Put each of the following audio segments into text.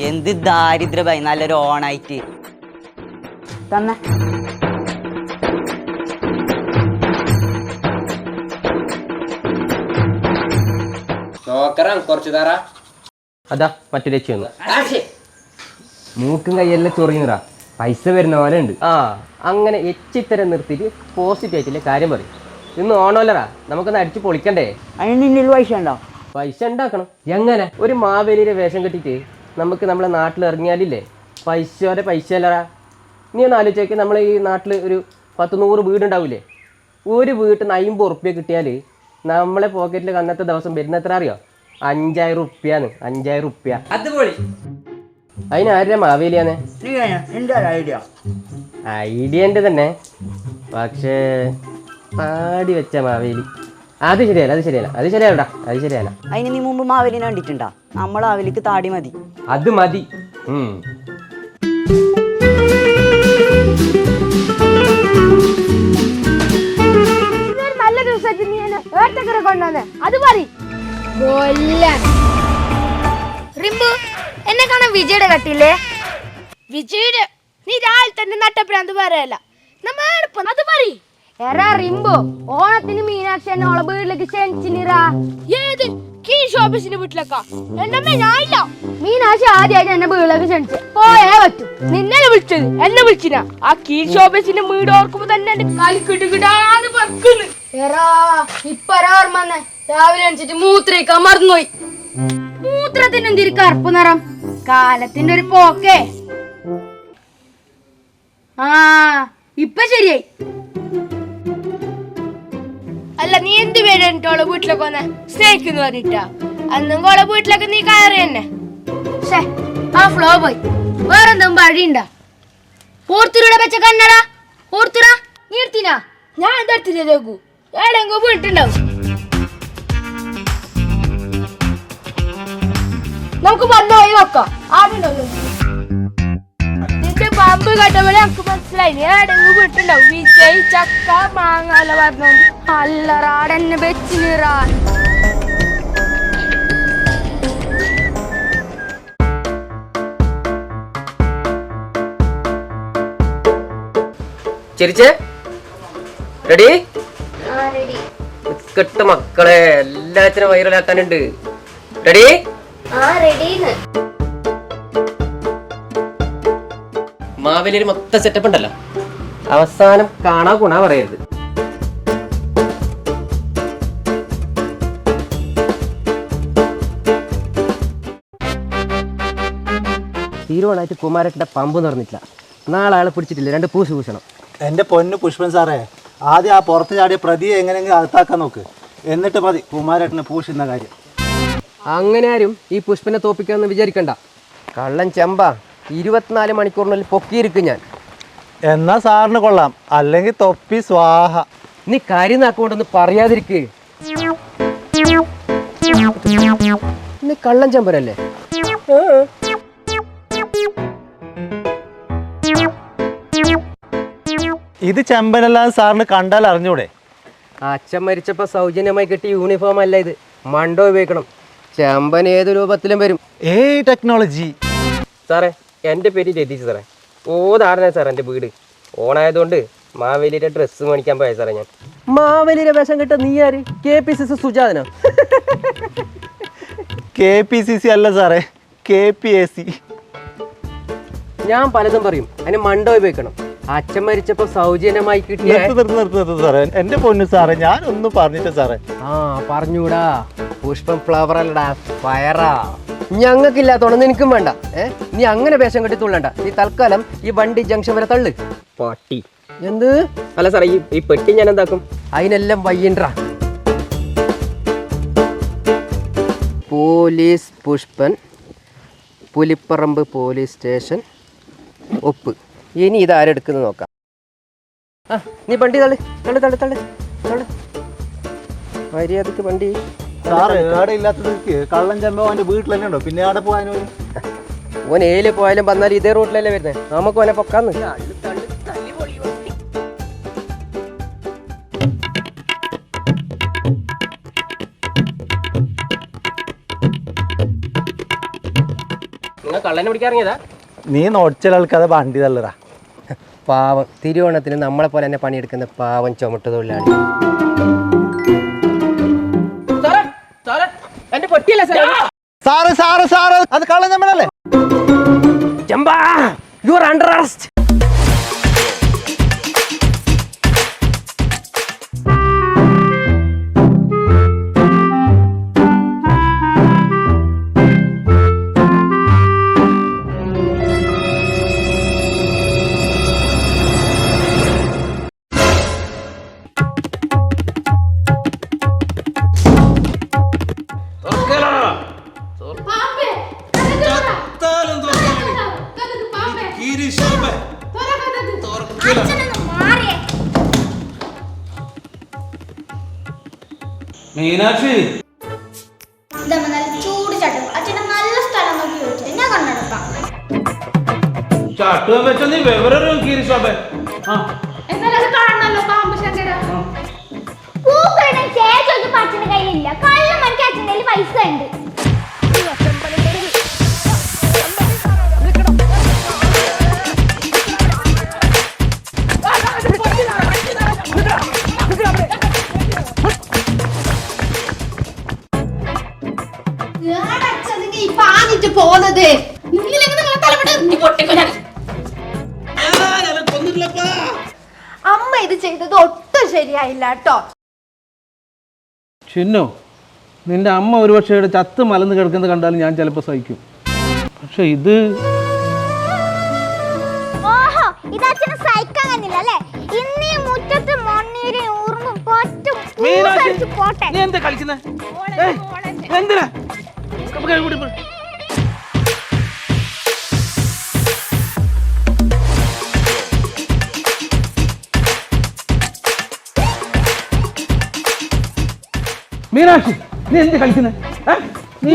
എന്ത് ദാരിദ്ര്യ ഭയ നല്ലൊരു ഓണായിട്ട് തന്നെ കുറച്ചു തറ അതാ മറ്റു ലക്ഷ്യം മൂക്കും കൈയെല്ലാം ചൊറിയുന്നതാ പൈസ വരുന്ന പോലെ ഉണ്ട്. അങ്ങനെ എച്ചിത്തരം നിർത്തിയിട്ട് പോസിറ്റീവായിട്ടില്ലേ കാര്യം പറയും. ഇന്ന് ഓണമല്ലടാ, നമുക്കൊന്ന് അടിച്ച് പൊളിക്കണ്ടേ? അതിന് നിന്നിൽ പൈസ ഉണ്ടോ? പൈസ ഉണ്ടാക്കണം. എങ്ങനെ? ഒരു മാവേലിയുടെ വേഷം കെട്ടിയിട്ട് നമുക്ക് നമ്മളെ നാട്ടിൽ ഇറങ്ങിയാലില്ലേ പൈസയുടെ പൈസ അല്ലടാ. നീ ഒന്ന് ആലോചിച്ച്, നമ്മൾ ഈ നാട്ടിൽ ഒരു 100 വീടുണ്ടാവില്ലേ? ഒരു വീട്ടിൽ നിന്ന് 50 ഉറുപ്പ്യ കിട്ടിയാൽ നമ്മളെ പോക്കറ്റിൽ അന്നത്തെ ദിവസം വരുന്ന എത്ര അറിയോ? 5000 ഉറുപ്പ്യാന്ന്. 5000 ഉറുപ്പ്യ. അതുപോലെ അതിനാരുടെ മാവേലിയാന്ന്? ഐഡിയ ഉണ്ട് തന്നെ, പക്ഷേ പാടി വെച്ച മാവേലി അത് ശരിയല്ല. അത് ശരിയല്ല. അതിന് നീ മുമ്പ് മാവേലിനെ കണ്ടിട്ടുണ്ടാ? നമ്മൾ മാവേലിക്ക് താടി മതി. അത് മതി. നല്ല ദിവസമായിട്ട് നീ ഏട്ടക്കര കൊണ്ടുവന്നേ അത് പറയും. റിംബു എന്നെ കാണാൻ വിജയുടെ കട്ടില്ലേ? വിജയുടെ നീ രാവിലെ തന്നെ നട്ടപ്രാന്ത് പറയല്ല. അത് പറയും. എറാ റിംബു, ഓണത്തിന് മീനാക്ഷി എന്നെ ഓളെ വീട്ടിലേക്ക് ക്ഷണിച്ചിനിറാ. ഏത് കീഷ് ഓഫീസിന്റെ വീട്ടിലേക്കാ? എന്റെ അമ്മ ഞാനില്ല. മീനാക്ഷി ആദ്യമായിട്ട് എന്നെ വീട്ടിലേക്ക് ക്ഷണിച്ചു പോയേ പറ്റൂ. നിന്നെ വിളിച്ചത് എന്നെ വിളിച്ചിനാ. ആ കീഷ് ഓഫീസിന്റെ വീട് ഓർക്കുമ്പോ തന്നെ എന്റെ കാലി കിട്ടുകിടാന്ന് പറക്കുന്നു. എറാ ഇപ്പരാ ഓർമ്മ രാവിലെ എണിച്ചിട്ട് മൂത്രയിക്കാൻ മറന്നുപോയി. മൂത്രത്തിന് എന്തിരി കറുപ്പ് നിറം? കാലത്തിന്റെ ഒരു പോക്കേ. ഇപ്പൊ ശരിയായി. അല്ല നീ എന്ത് പേര് ഓളെ വീട്ടിലൊക്കെ വന്നെ സ്നേഹിക്കുന്നു പറഞ്ഞിട്ടാ? അന്നും ഓളെ വീട്ടിലൊക്കെ നീ കയറി തന്നെ. ആ ഫ്ലോ പോയി. വേറെന്തും വഴിയുണ്ടാ? ഓർത്തുരുടെ വെച്ച കണ്ണടാ. ഓർത്തുറ നീ എടുത്തിനാ? ഞാൻ എന്തെടുത്തില്ലേ നോക്കൂ. ഏടെങ്കോ വീട്ടുണ്ടാവും. നമുക്ക് വന്ന വഴി നോക്കാം. നിന്റെ പാമ്പ് കണ്ടപോലെ നമുക്ക് മനസ്സിലായി. നീ ഏടെങ്കോ വീട്ടുണ്ടാവും. വിജയ് ചക്ക മാങ്ങാല പറഞ്ഞോണ്ട് അല്ലറാടെന്നെ വെച്ചിനിറാൻ. ചിരിച്ചേ റെഡി? കെട്ട് മക്കളെ, എല്ലാത്തിനും വൈറലാക്കാനുണ്ട്. റെഡി? മാവേലിയിൽ മൊത്തം സെറ്റപ്പ് ഉണ്ടല്ലോ, അവസാനം കാണാ ഗുണ പറയരുത്. ഹീറോണായിട്ട് കുമാരേട്ടന്റെ പമ്പ് നിറഞ്ഞിട്ടില്ല. നാളെ ആളെ പിടിച്ചിട്ടില്ല, 2 പൂശ് പൂശണം. എൻ്റെ പൊന്നു പുഷ്പൻ സാറേ, ആദ്യം ആ പുറത്ത് ചാടിയ പ്രതിയെ എങ്ങനെയെങ്കിലും അകത്താക്കാൻ നോക്ക്. എന്നിട്ട് മതി കുമാരേട്ടനെ പൂശുന്ന കാര്യം. അങ്ങനെ ആരും ഈ പുഷ്പനെ തോപ്പിക്കാമെന്ന് വിചാരിക്കണ്ട. കള്ളൻ ചെമ്പ 24 മണിക്കൂറിനുള്ളിൽ പൊക്കിയിരിക്കും ഞാൻ. എന്നാ സാറിന് കൊള്ളാം, അല്ലെങ്കിൽ തൊപ്പി സ്വാഹ. നീ കാര്യം നാക്കൊണ്ടൊന്ന് പറയാതിരിക്കേ. നീ കള്ളൻ ചെമ്പരല്ലേ? ഇത് ചെമ്പനല്ലാതെ സാറിന് കണ്ടാൽ അറിഞ്ഞൂടെ? അച്ഛൻ മരിച്ചപ്പോ സൗജന്യമായി കിട്ടിയ യൂണിഫോം അല്ല ഇത്. മണ്ടോ ഉപയോഗിക്കണം. ചെമ്പൻ ഏത് രൂപത്തിലും വരും. ടെക്നോളജി. സാറേ, എൻ്റെ പേര് രതീഷ് സാറേ. ധാരണ സാർ എൻ്റെ വീട്. ഓണായതുകൊണ്ട് മാവേലിയുടെ ഡ്രസ്സ് മേടിക്കാൻ പോയ സാറേ ഞാൻ. മാവേലിയുടെ വേഷം കിട്ട നീ ആര്? KPCC സുജാതനോ? KPCC അല്ല സാറേ, KPAC. ഞാൻ പലതും പറയും, അതിന് മണ്ടോ ഉപയോഗിക്കണം. അച്ഛൻ മരിച്ചപ്പോ സൗജന്യമായി കിട്ടിയ. സാറേ, എന്റെ പൊന്നു സാറേ, ഞാൻ ഒന്നും പറഞ്ഞിട്ട് സാറേ. പറഞ്ഞൂടാ, പുഷ്പം ഫ്ലവർ അല്ലടാ, ഫയറാ. ഞങ്ങൾക്കില്ലാത്തോണ്ട് നിനക്കും വേണ്ട. നീ അങ്ങനെ വേഷം കെട്ടി തുള്ളണ്ട. നീ തൽക്കാലം ഈ വണ്ടി ജംഗ്ഷൻ വരെ തള്ളു. പട്ടി എന്ത്? അല്ല സാറേ, ഈ പെട്ടി ഞാൻ എന്താക്കും? അതിനെല്ലാം വയ്യണ്ടാ. Police Pushpan, Pulipparamba police station, ഒപ്പ്. ഇനി ഇതാരെടുക്കുന്നത് നോക്കാം. നീ വണ്ടി തള്ളു. മര്യാദക്ക് വണ്ടി സാറ് ഏടെ ഇല്ലാത്തത് കള്ളൻ ചെമ്പോ അവന്റെ വീട്ടിൽ തന്നെ ഉണ്ടോ, പിന്നെ അവിടെ പോകാനോ? ഓൻ ഏല് പോയാലും വന്നാൽ ഇതേ റൂട്ടിലല്ലേ വരുന്നത്, നമുക്ക് ഓനെ പൊക്കാന്ന്. നിങ്ങൾ കള്ളനെ പിടിക്കാറിയതാ? നീ നോടിച്ചാൽക്കത് വണ്ടി തള്ളറാ. പാവം തിരുവോണത്തിന് നമ്മളെ പോലെ തന്നെ പണിയെടുക്കുന്ന പാവം ചുമട്ട് തൊഴിലാളി. എന്റെ പൊട്ടിയല്ലേ സാറ് സാറ് സാറ് അത് കള്ളൻ ചെമ്പനല്ലേ? ചെമ്പാ, you are under arrest. Meenakshi, ചൂട് ചട്ടം അച്ഛനെ നല്ല സ്ഥലം നോക്കി വെച്ചു ഞാൻ കണ്ണെടുക്കാം. ചട്ടുവം വെച്ച നീ വിവരം കീരിശോഭ. കാണണല്ലോ പാമ്പ് ശങ്കര. പൂക്കളുടെ ചേച്ചൊക്കെ അച്ഛന്റെ കയ്യിലില്ല, കള്ള മണിക്ക് അച്ഛൻ്റെ കയ്യിൽ പൈസ ഉണ്ട്. പോന്നത് അമ്മ ഇത് ചെയ്തത് ഒട്ടും ശരിയായില്ല കേട്ടോ. ചിന്നു, നിന്റെ അമ്മ ഒരുപക്ഷെ ഇവിടെ ചത്ത് മലന്ന് കിടക്കുന്നത് കണ്ടാലും ഞാൻ ചിലപ്പോൾ സഹിക്കും. പക്ഷെ ഇത് ഓഹോ, ഇത് അച്ഛനെ സഹിക്കാൻ കഴിഞ്ഞില്ല അല്ലേ? ഇന്നീ മുറ്റത്ത് മണ്ണീര് ഊർന്നും പൊറ്റും പോട്ടെ. നീ എന്താ കളിക്കുന്നത്? എന്തിനാ? മീനാക്ഷി, നീ എന്ത് കളിക്കുന്നത്? നീ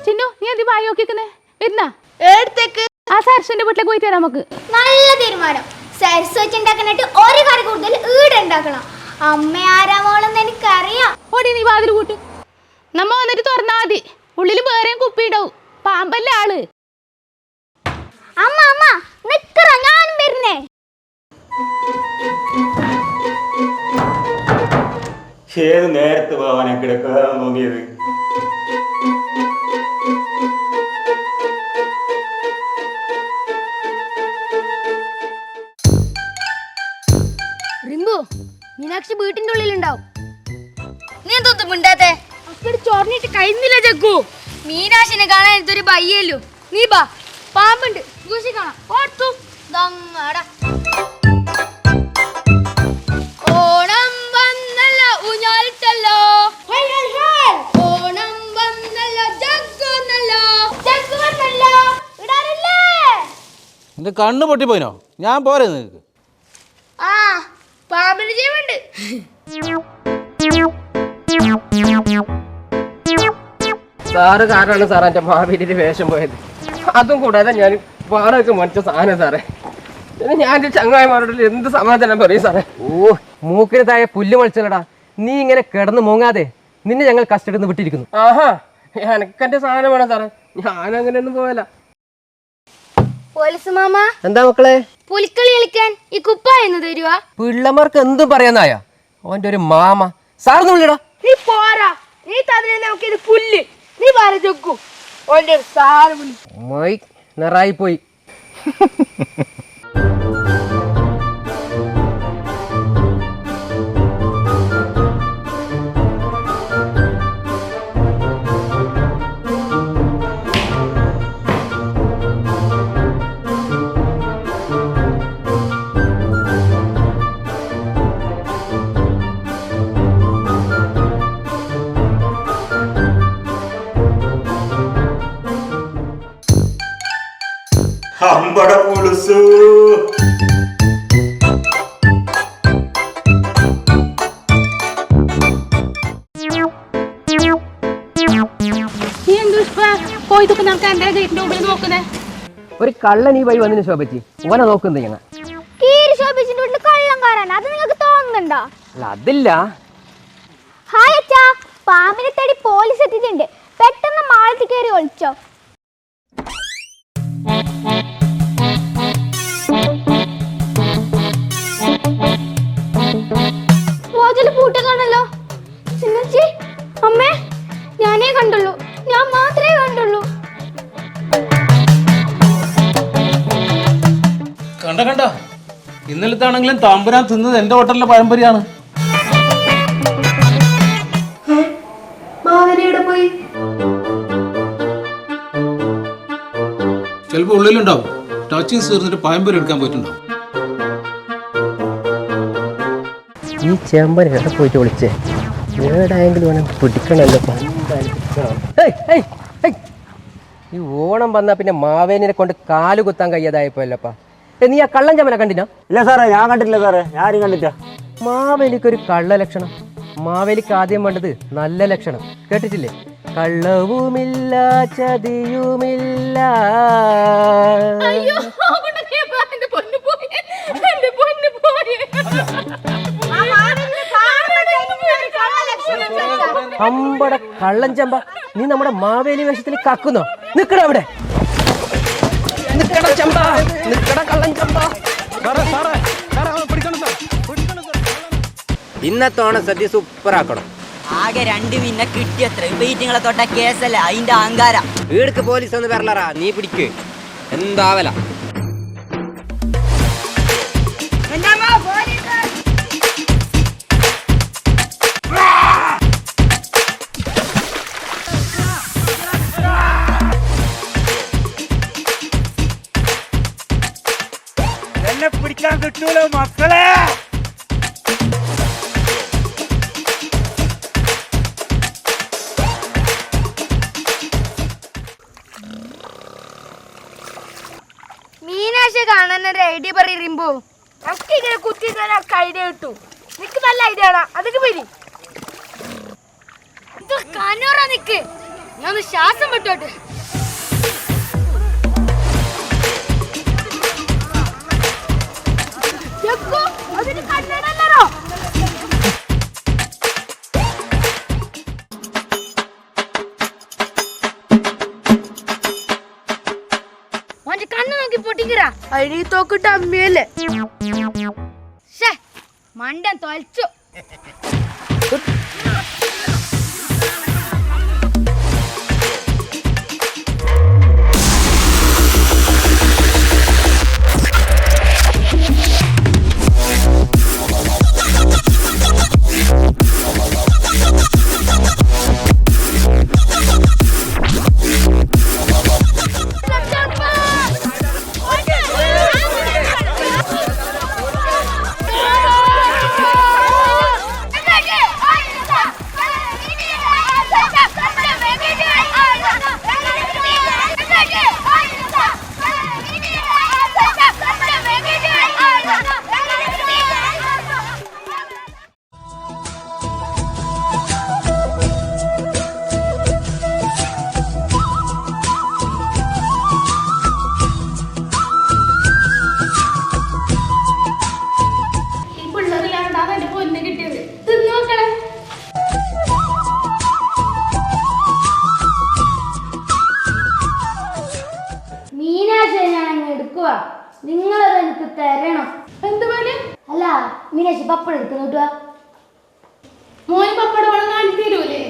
ചിന്നു, നീ എന്ത് വായി നോക്കിക്കുന്നേ? വരുന്ന ആ സരസ്വന്റെ വീട്ടിലേക്ക് പോയിട്ട് വരാം നമുക്ക്. നല്ല തീരുമാനം. സരസ് വെച്ചുണ്ടാക്കാനായിട്ട് ഒരു കറി കൂടുതൽ ഈടെ ഉണ്ടാക്കണം. അമ്മ ആരാമോളെന്ന് എനിക്കറിയാം. ഓടി നീ വാതിൽ കൂട്ട്, നമ്മ വന്നിട്ട് തുറന്നാ മതി. ഉള്ളിൽ വേറെയും കുപ്പി ഉണ്ടാവും, പാമ്പല്ല ആള്. അമ്മ അമ്മ നിക്കറ, ഞാനും വരുന്നേ. ഏത് നേരത്ത് പോവാനാ കിടക്കാൻ തോന്നിയത്? റിംബു, മീനാക്ഷി വീട്ടിന്റെ ഉള്ളിലുണ്ടാവും. നീ എന്തൊന്നും മിണ്ടാത്തെ? ചോറിനിട്ട് കഴിഞ്ഞില്ല ജഗ്ഗു. മീനാക്ഷിനെ കാണാൻ ഇതൊരു ബയ്യല്ലോ. നീ ബാ, പാമ്പുണ്ട് സൂക്ഷിക്കണം. ഓർത്തു ഓണം വന്നല്ലോ ഊഞ്ഞാലിട്ടല്ലോ, ഓണം വന്നല്ലോ ജഗ്ഗുന്നല്ലോ, ജഗ്ഗു വന്നല്ലോ ഇടാറില്ലേ? നിന്റെ കണ്ണ് പൊട്ടിപ്പോയിനോ? ഞാൻ പോരെ നിനക്ക്? ആ പാമ്പിന് ജീവുണ്ട്. സാറ് കാരണമാണ് സാർ എൻ്റെ മാവേലിയുടെ വേഷം പോയത്. അതും കൂടാതെ ഞാൻ വാടക മേടിച്ച സാധനം സാറേ. ഞാൻ ചങ്ങായിമാരോട് എന്ത് സമാധാനം പറയും സാറേ? ഓ, മൂക്കിന് താഴെ പുല്ല് മളിച്ചല്ലടാ. നീ ഇങ്ങനെ കിടന്ന് മൂങ്ങാതെ നിന്നെ ഞങ്ങൾ കസ്റ്റഡിയിൽ നിന്ന് വിട്ടിരിക്കുന്നു. ആഹാ, എനക്കെന്റെ സാധനം വേണം സാറേ, ഞാനങ്ങനെയൊന്നും പോയല്ല. പോലീസ് മാമ, എന്താ മക്കളെ? പുലിക്കളി കളിക്കാൻ ഈ കുപ്പായെന്ന് തരുവാ? പിള്ളമാർക്ക് എന്തും പറയാനായ അവന്റെ ഒരു മാമ സാറിന്ന് വിളിയടാ. നീ പോരാ, നീ തന്നെ നമുക്ക് ഇത് പുല്ല്. നീ പറ ജഗ്ഗു, ഓന്റെ സാറ് വിളി. മൈ നിറായി പോയി. അമ്പട പുളുസു. നീ എന്ത് പുഷ്പ പോയി തുക്ക് നമുക്ക് എന്റെ ഗേറ്റിന്റെ മുമ്പിൽ നോക്കുന്നേ? ഒരു കള്ളൻ ഈ വഴി വന്നതിന് ശോഭിച്ച് ഓനെ നോക്കുന്നത് ഞങ്ങൾ. ശോഭിച്ചിന്റെ വീട്ടിൽ കള്ളം കയറാൻ അത് നിങ്ങൾക്ക് തോന്നുന്നുണ്ടോ? അല്ല അതില്ല. ഹായ് അച്ഛാ, പാമ്പിനെ തേടി പോലീസ് എത്തിയിട്ടുണ്ട്. പെട്ടെന്ന് മാളത്തിൽ കയറി ഒളിച്ചോ. വാതിൽ പൂട്ടക്കാണല്ലോ. ചിന്നച്ചി, അമ്മേ, ഞാനേ കണ്ടുള്ളൂ, ഞാൻ മാത്രമേ കണ്ടുള്ളൂ. കണ്ട ഇന്നലത്തെ ആണെങ്കിലും താമ്പുരാൻ തിന്നത് എൻ്റെ ഹോട്ടലിലെ പാരമ്പര്യമാണ്. പോയി ചിലപ്പോൾ ഉള്ളിലുണ്ടാവും. ടച്ചിങ് തീർന്നിട്ട് പാരമ്പര്യം എടുക്കാൻ പോയിട്ടുണ്ടാവും. ഈ ചേമ്പൻ എവിടെ പോയിട്ട് വിളിച്ചേ? ഏടായെങ്കിലും വേണം പിടിക്കണല്ലോ. ഈ ഓണം വന്നാൽ പിന്നെ മാവേലിനെ കൊണ്ട് കാല് കുത്താൻ കഴിയാതായപ്പോല്ലപ്പാ. നീ ആ കള്ളൻ ചമ്മല കണ്ടിനോ? ഇല്ല സാറേ, ഞാൻ കണ്ടിട്ടില്ല സാറേ, ഞാൻ ആരും കണ്ടില്ല. മാവേലിക്കൊരു കള്ള ലക്ഷണം. മാവേലിക്ക് ആദ്യം വേണ്ടത് നല്ല ലക്ഷണം. കേട്ടിട്ടില്ലേ? കള്ളവുമില്ല ചതിയുമില്ല. അമ്പട കള്ളൻ ചമ്പ, നീ നമ്മുടെ മാവേലി വേഷത്തിൽ കക്കുന്നോ? നിക്കട അവിടെ, നിക്കട ചമ്പ, നിക്കട കള്ളൻ ചമ്പ. ഇന്നത്തെ ഓണം സദ്യ സൂപ്പർ ആക്കണം. ആകെ 2 പിന്നെ കിട്ടിയത്ര. ഇപ്പൊ ഈറ്റിങ്ങളെ തൊട്ട കേസല്ല, അതിന്റെ അഹങ്കാര. വീടക്ക് പോലീസ് ഒന്ന് വരലറാ, നീ പിടിക്ക്. എന്താവല എന്നെ പിടിക്കാൻ കിട്ടൂലോ മക്കളെ. മീനാശ കാണാൻ ഒരു ഐഡിയ പറയുമ്പോ നമുക്ക് ഇങ്ങനെ കുത്തി തരാൻ ഐഡിയ കിട്ടും. നിക്ക് നല്ല ഐഡിയ ആണ്, അതൊക്കെ വരി. കണ്ണൂറ നിക്ക്, ഞാൻ ഒന്ന് ശ്വാസം വിട്ടോട്ടെ. അതിന് കണ്ണടല്ലോ. കണ്ണ് നോക്കി പൊട്ടിക്കരാ. അരി തോക്കിട്ട് അമ്മിയല്ലേ മണ്ടൻ തൊലച്ചു. നിങ്ങളത് എനിക്ക് തരണം. എന്തുപോലെ? അല്ല, മീനാക്ഷി പപ്പടം എടുക്കുന്നു കേട്ടോ. മോന് പപ്പടം വാങ്ങാൻ തരൂലേ?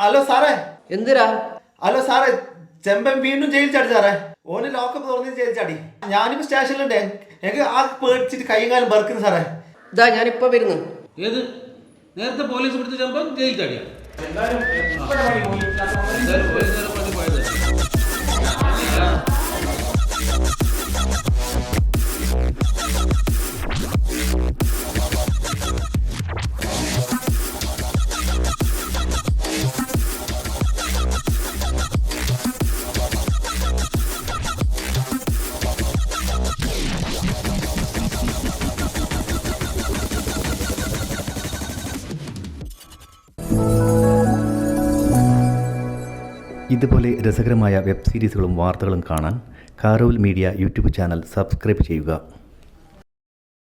ഹലോ സാറേ. എന്തിനാ? ഹലോ സാറേ, ചെമ്പൻ വീണ്ടും ജയിൽ ചാടി സാറേ. ഓന് ലോക്കപ്പ് തുറന്ന് ജയിൽ ചാടി. ഞാനിപ്പോ സ്റ്റേഷനിലുണ്ട്. എനിക്ക് ആ പേടിച്ചിട്ട് കൈകാലം ബർക്കുന്നു സാറേ. ഇതാ ഞാനിപ്പോ വരുന്നു. ഏത് നേരത്തെ പോലീസ് പിടിച്ച് ചെമ്പൻ ജയിൽ ചാടിയ ഇതുപോലെ രസകരമായ വെബ് സീരീസുകളും വാർത്തകളും കാണാൻ കാരൂൽ മീഡിയ യൂട്യൂബ് ചാനൽ സബ്സ്ക്രൈബ് ചെയ്യുക.